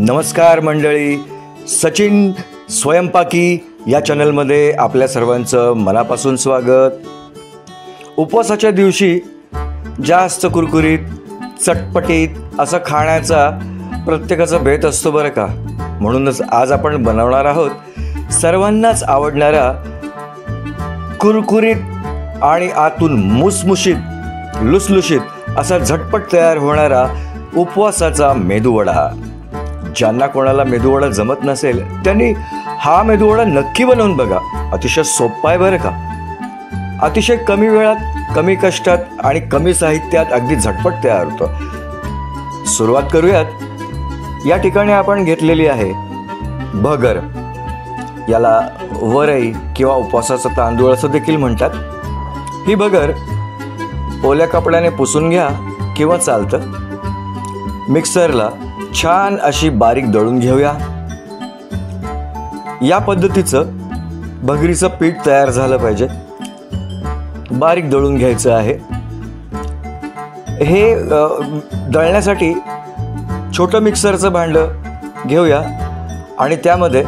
नमस्कार मंडळी, सचिन स्वयंपाकी या चॅनलमध्ये आपल्या सर्वांचं मनापासून स्वागत. उपवासाच्या दिवशी जास्त कुरकुरीत चटपटीत असं खाण्याचा प्रत्येकाचा बेत असतो बरं का. म्हणूनच आज आपण बनवणार आहोत सर्वांनाच आवडणारा कुरकुरीत आणि आतून मुसमुशीत लुसलुशीत असा झटपट तयार होणारा उपवासाचा मेदूवडा. ज्यांना कोणाला मेदूवडा जमत नसेल त्यांनी हा मेदूवडा नक्की बनवून बघा. अतिशय सोपा आहे बरं का. अतिशय कमी वेळात, कमी कष्टात आणि कमी साहित्यात अगदी झटपट तयार होतो. सुरुवात करूयात. या ठिकाणी आपण घेतलेली आहे भगर. याला वरई किंवा उपवासाचा तांदूळ असं देखील म्हणतात. ही भगर ओल्या कपड्याने पुसून घ्या किंवा चालतं. मिक्सरला छान अशी बारीक दळून घेऊया. या पद्धतीचं भगरीचं पीठ तयार झालं पाहिजे. बारीक दळून घ्यायचं आहे. हे दळण्यासाठी छोटं मिक्सरचं भांडं घेऊया आणि त्यामध्ये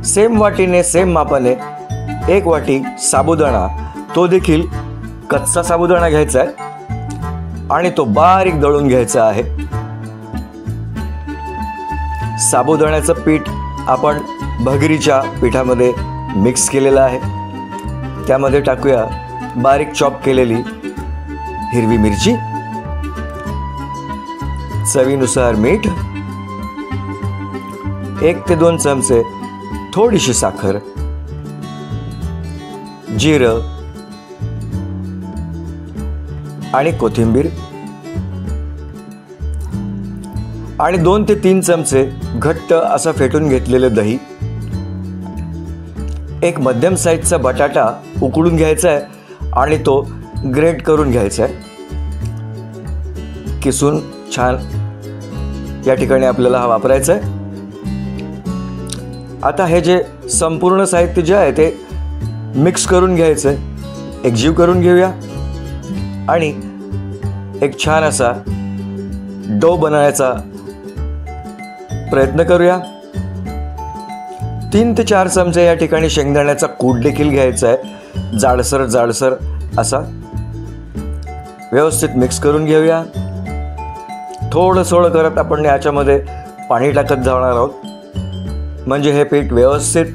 सेम वाटीने सेम मापाने 1 वाटी साबुदाणा, तो देखील कच्चा साबुदाणा घ्यायचा आहे आणि तो बारीक दळून घ्यायचा आहे. साबुदाण्याचं पीठ आपण भगरीच्या पिठामध्ये मिक्स केलेलं आहे. त्यामध्ये टाकूया बारीक चॉप केलेली हिरवी मिरची, चवीनुसार मीठ, 1 ते 2 चमचे थोडीशी साखर, जिरं आणि कोथिंबीर आणि 2 ते 3 चमचे घट्ट असं फेटून घेतलेलं दही. एक मध्यम साईजचा बटाटा उकडून घ्यायचा आहे आणि तो ग्रेट करून घ्यायचा आहे. किसून छान या ठिकाणी आपल्याला हा वापरायचा आहे. आता हे जे संपूर्ण साहित्य जे आहे ते मिक्स करून घ्यायचं आहे. एकजीव करून घेऊया आणि एक छान असा डो बनवण्याचा प्रयत्न करूया. 3 ते 4 चमचे या ठिकाणी शेंगदाण्याचा कूट देखील घ्यायचा आहे. जाडसर असा व्यवस्थित मिक्स करून घेऊया. थोडं करत आपण याच्यामध्ये पाणी टाकत जाणार आहोत. म्हणजे हे पीठ व्यवस्थित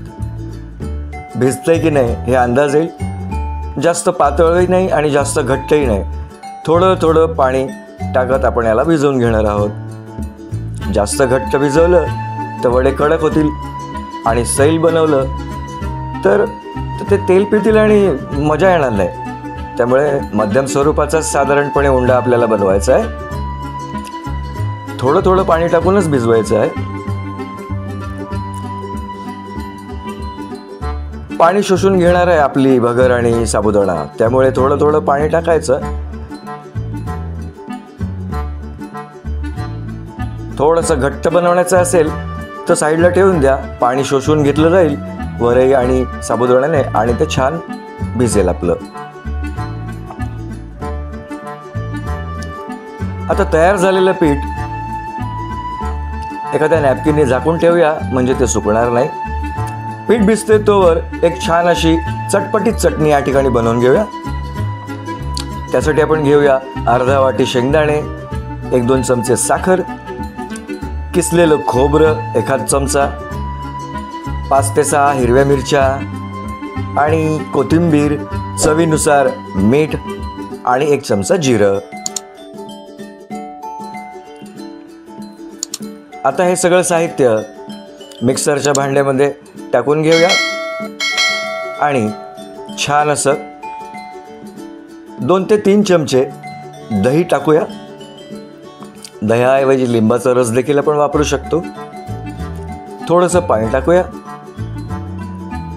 भिजतंय की नाही हे अंदाज येईल. जास्त पातळही नाही आणि जास्त घट्टही नाही. थोडं पाणी टाकत आपण याला भिजवून घेणार आहोत. जास्त घट्ट भिजवलं तर वडे कडक होतील आणि सैल बनवलं तर ते तेल पितील आणि मजा येणार नाही. त्यामुळे मध्यम स्वरूपाचा साधारणपणे उंडा आपल्याला बनवायचा आहे. थोडं पाणी टाकूनच भिजवायचं आहे. पाणी शोषून घेणार आहे आपली भगर आणि साबुदाणा, त्यामुळे थोडं पाणी टाकायचं. थोडंसं घट्ट बनवण्याचं असेल तर साईडला ठेवून द्या. पाणी शोषून घेतलं जाईल वरई आणि साबुदाण्याने आणि ते छान भिजेल आपलं. आता तयार झालेलं पीठ एखाद्या नॅपकिनने झाकून ठेवूया म्हणजे ते सुकणार नाही. पीठ भिजते तोवर एक छान अशी चटपटीत चटणी या ठिकाणी बनवून घेऊया. त्यासाठी आपण घेऊया अर्धा वाटी शेंगदाणे, 1-2 चमचे साखर, किसलेलं खोबरं 1 चमचा, 5 ते 6 हिरव्या मिरच्या आणि कोथिंबीर, चवीनुसार मीठ आणि 1 चमचा जिरं. आता हे सगळं साहित्य मिक्सरच्या भांड्यामध्ये टाकून घेऊया आणि छान असं 2 ते 3 चमचे दही टाकूया. दह्याऐवजी लिंबाचा रस देखील आपण वापरू शकतो. थोडंसं पाणी टाकूया.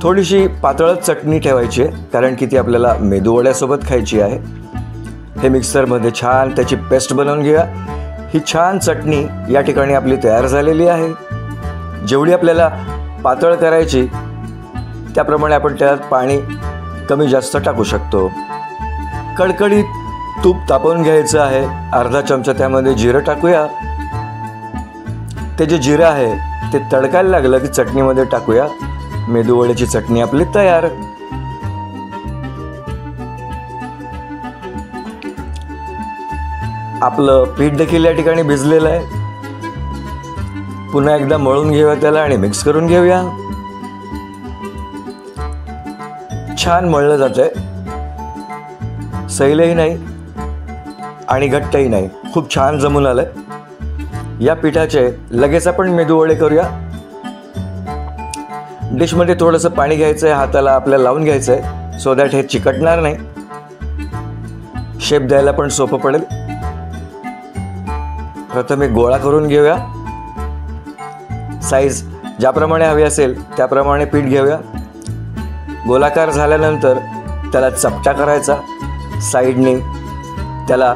थोडीशी पातळ चटणी ठेवायची आहे कारण की ती आपल्याला मेदूवड्यासोबत खायची आहे. हे मिक्सरमध्ये छान त्याची पेस्ट बनवून घेऊया. ही छान चटणी या ठिकाणी आपली तयार झालेली आहे. जेवढी आपल्याला पातळ करायची त्याप्रमाणे आपण त्यात पाणी कमी जास्त टाकू शकतो. कडकडीत तूप तापवून घ्यायचं आहे. अर्धा चमचा त्यामध्ये जिरं टाकूया. ते जे जिरं आहे ते तडकायला लागलं की चटणीमध्ये टाकूया. मेदूवड्याची चटणी आपली तयार. आपलं पीठ देखील या ठिकाणी भिजलेलं आहे. पुन्हा एकदा मळून घेऊया त्याला आणि मिक्स करून घेऊया. छान मळलं जातंय. सैलही नाही आणि घट्टही नाही, खूप छान जमून आलंय. या पिठाचे लगेच आपण मेदूवडे करूया. डिशमध्ये थोडंसं पाणी घ्यायचं आहे, हाताला आपल्याला लावून घ्यायचं आहे सो दॅट हे चिकटणार नाही. शेप द्यायला पण सोपं पडेल. प्रथम एक गोळा करून घेऊया. साईज ज्याप्रमाणे हवी असेल त्याप्रमाणे पीठ घेऊया. गोलाकार झाल्यानंतर त्याला चपटा करायचा. साईडने त्याला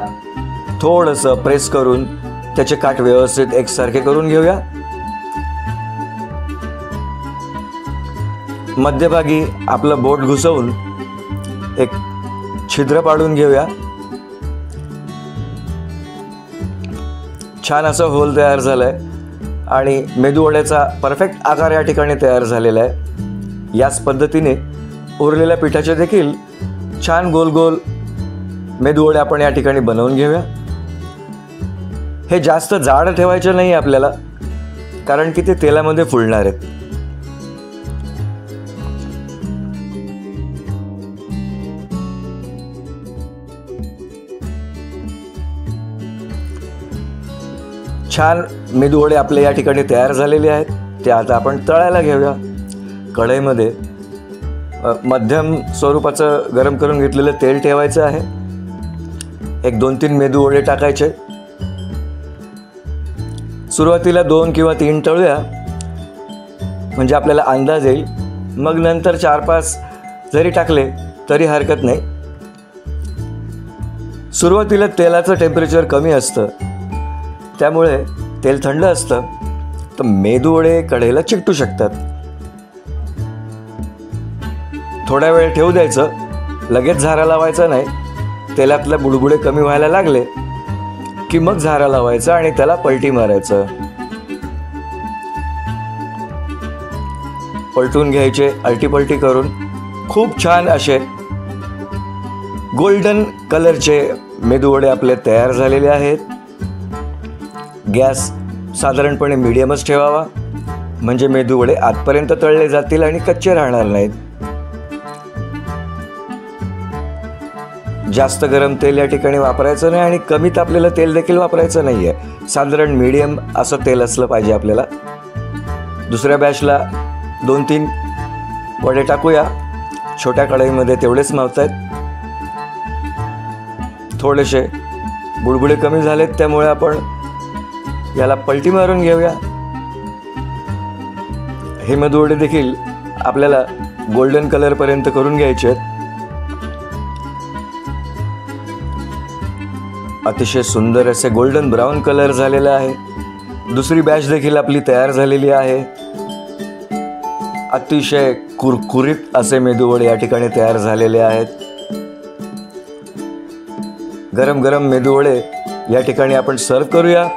थोडंसं प्रेस करून त्याचे काठ व्यवस्थित एकसारखे करून घेऊया. मध्यभागी आपलं बोट घुसवून एक छिद्र पाडून घेऊया. छान असं होल तयार झालंय आणि मेदूवड्याचा परफेक्ट आकार या ठिकाणी तयार झालेला आहे. याच पद्धतीने उरलेल्या पिठाचे देखील छान गोल गोल मेदूवडे आपण या ठिकाणी बनवून घेऊया. हे जास्त जाड ठेवायचे नाही आपल्याला, कारण की ते तेलामध्ये फुलणार आहेत. छान मेदूवडे आपले या ठिकाणी तयार झालेले आहेत. ते आता आपण तळायला घेऊया. कढईमध्ये मध्यम स्वरूपाचं गरम करून घेतलेलं तेल ठेवायचं आहे. एक 2-3 मेदूवडे टाकायचे. सुरुवातीला 2 किंवा 3 तळूया, म्हणजे आपल्याला अंदाज येईल. मग नंतर 4-5 जरी टाकले तरी हरकत नाही. सुरुवातीला तेलाचं टेम्परेचर कमी असतं, त्यामुळे तेल थंड असतं तर मेदूवडे कढईला चिकटू शकतात. थोडा वेळ ठेवू द्यायचं, लगेच झारा लावायचा नाही. तेलातले बुडबुडे कमी व्हायला लागले की मग झारा लावायचा आणि त्याला पलटी मारायचं. पलटून घ्यायचे अलटीपलटी करून. खूप छान असे गोल्डन कलरचे मेदूवडे आपले तयार झालेले आहेत. गॅस साधारणपणे मीडियमच ठेवावा, म्हणजे मेदूवडे आतपर्यंत तळले जातील आणि कच्चे राहणार नाहीत. जास्त गरम तेल या ठिकाणी वापरायचं नाही आणि कमी तापलेलं तेल देखील वापरायचं नाही आहे. साधारण मीडियम असं तेल असलं पाहिजे आपल्याला. दुसऱ्या बॅचला 2-3 वडे टाकूया. छोट्या कढईमध्ये तेवढेच मावत आहेत. थोडेसे बुडबुडे कमी झालेत, त्यामुळे आपण याला पलटी मारून घेऊया. हे मेदूवडे देखील आपल्याला गोल्डन कलरपर्यंत करून घ्यायचे आहेत. अतिशय सुंदर असे गोल्डन ब्राऊन कलर झालेला आहे. दुसरी बॅच देखील आपली तयार झालेली आहे. अतिशय कुरकुरीत असे मेदूवडे या ठिकाणी तयार झालेले आहेत. गरम गरम मेदूवडे या ठिकाणी आपण सर्व करूया.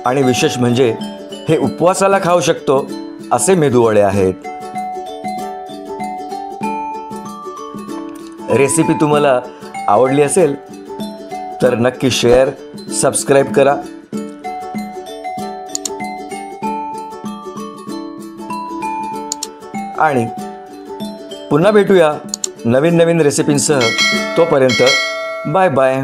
आणि विशेष म्हणजे हे उपवासाला खाऊ शकतो असे मेदूवडे आहेत. रेसिपी तुम्हाला आवडली असेल तर नक्की शेअर, सबस्क्राईब करा. आणि पुन्हा भेटूया नवीन नवीन रेसिपींसह. तोपर्यंत बाय बाय.